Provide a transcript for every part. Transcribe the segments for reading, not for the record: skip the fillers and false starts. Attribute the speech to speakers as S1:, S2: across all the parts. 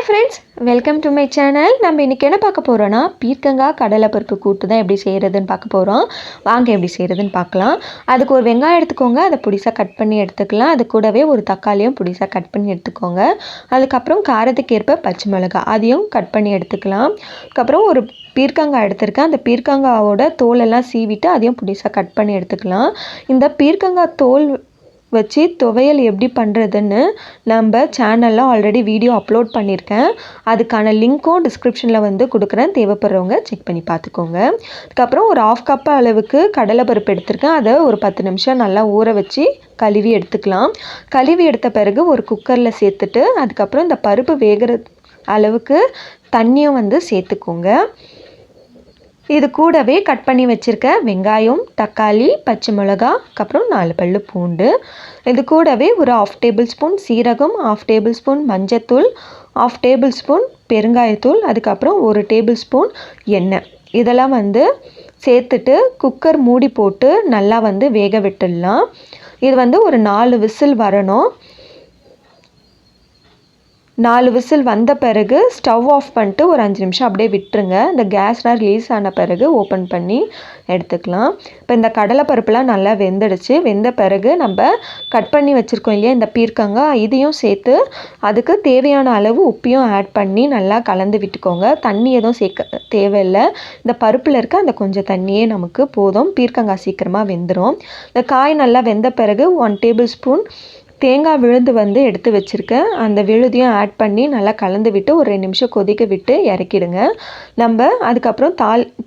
S1: Hi friends, welcome to my channel. நம்ம இன்றைக்கி என்ன பார்க்க போகிறோன்னா பீர்க்கங்காய் கடலைப்பருப்பு கூட்டு தான் எப்படி செய்கிறதுன்னு பார்க்க போகிறோம். வாங்க எப்படி செய்கிறதுன்னு பார்க்கலாம். அதுக்கு ஒரு வெங்காயம் எடுத்துக்கோங்க, அதை பொடிசாக கட் பண்ணி எடுத்துக்கலாம். அது கூடவே ஒரு தக்காளியும் பொடிசாக கட் பண்ணி எடுத்துக்கோங்க. அதுக்கப்புறம் காரத்துக்கு ஏற்ப பச்சை மிளகாய் அதையும் கட் பண்ணி எடுத்துக்கலாம். அதுக்கப்புறம் ஒரு பீர்க்கங்காய் எடுத்திருக்கேன். அந்த பீர்க்கங்காயோட தோலெல்லாம் சீவிட்டு அதையும் பொடிசாக கட் பண்ணி எடுத்துக்கலாம். இந்த பீர்க்கங்காய் தோல் வச்சு துவையல் எப்படி பண்ணுறதுன்னு நம்ம சேனலில் ஆல்ரெடி வீடியோ அப்லோட் பண்ணியிருக்கேன். அதுக்கான லிங்க்கும் டிஸ்கிரிப்ஷனில் கொடுக்குறேன். தேவைப்படுறவங்க செக் பண்ணி பார்த்துக்கோங்க. அதுக்கப்புறம் ஒரு 1/2 கப் அளவுக்கு கடலைப்பருப்பு எடுத்திருக்கேன். அதை ஒரு 10 நிமிஷம் நல்லா ஊற வச்சு கழுவி எடுத்துக்கலாம். கழுவி எடுத்த பிறகு ஒரு குக்கரில் சேர்த்துட்டு அதுக்கப்புறம் இந்த பருப்பு வேகிற அளவுக்கு தண்ணியும் சேர்த்துக்கோங்க. இது கூடவே கட் பண்ணி வச்சுருக்க வெங்காயம், தக்காளி, பச்சை மிளகாய், அப்புறம் 4 பல்லு பூண்டு. இது கூடவே ஒரு 1/2 டேபிள் ஸ்பூன் சீரகம், 1/2 டேபிள் ஸ்பூன் மஞ்சத்தூள், 1/2 டேபிள் ஸ்பூன் பெருங்காயத்தூள், அதுக்கப்புறம் 1 டேபிள் ஸ்பூன் எண்ணெய். இதெல்லாம் சேர்த்துட்டு குக்கர் மூடி போட்டு நல்லா வேக விட்டுடலாம். இது ஒரு 4 விசில் வரணும். 4 விசில் வந்த பிறகு ஸ்டவ் ஆஃப் பண்ணிட்டு ஒரு 5 நிமிஷம் அப்படியே விட்டுருங்க. இந்த கேஸ்லாம் ரிலீஸ் ஆன பிறகு ஓப்பன் பண்ணி எடுத்துக்கலாம். இப்போ இந்த கடலைப்பருப்புலாம் நல்லா வெந்துடுச்சு. வெந்த பிறகு நம்ம கட் பண்ணி வச்சுருக்கோம் இல்லையா இந்த பீர்க்கங்காய், இதையும் சேர்த்து அதுக்கு தேவையான அளவு உப்பையும் ஆட் பண்ணி நல்லா கலந்து விட்டுக்கோங்க. தண்ணி எதுவும் சேர்க்க தேவையில்லை. இந்த பருப்பில் இருக்க அந்த கொஞ்சம் தண்ணியே நமக்கு போதும். பீர்க்கங்காய் சீக்கிரமாக வெந்துடும். இந்த காய் நல்லா வெந்த பிறகு 1 டேபிள் ஸ்பூன் தேங்காய் விழுது எடுத்து வச்சுருக்கேன். அந்த விழுதையும் ஆட் பண்ணி நல்லா கலந்து விட்டு ஒரு 2 நிமிஷம் கொதிக்க விட்டு இறக்கிடுங்க. நம்ம அதுக்கப்புறம்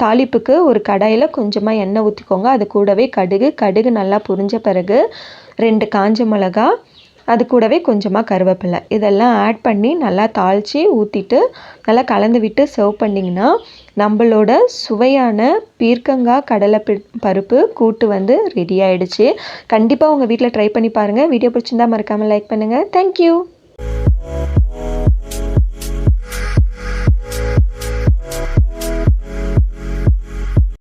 S1: தாளிப்புக்கு ஒரு கடாயில் கொஞ்சமாக எண்ணெய் ஊற்றிக்கோங்க. அது கூடவே கடுகு நல்லா பொரிஞ்ச பிறகு 2 காஞ்ச மிளகா, அது கூடவே கொஞ்சமாக கருவேப்பிலை இதெல்லாம் ஆட் பண்ணி நல்லா தாளித்து ஊற்றிட்டு நல்லா கலந்து விட்டு சர்வ் பண்ணிங்கன்னா நம்மளோட சுவையான பீர்க்கங்காய் கடலை பருப்பு கூட்டு ரெடி ஆகிடுச்சு. கண்டிப்பாக உங்கள் வீட்டில் ட்ரை பண்ணி பாருங்கள். வீடியோ பிடிச்சிருந்தா மறக்காமல் லைக் பண்ணுங்கள். தேங்க்யூ.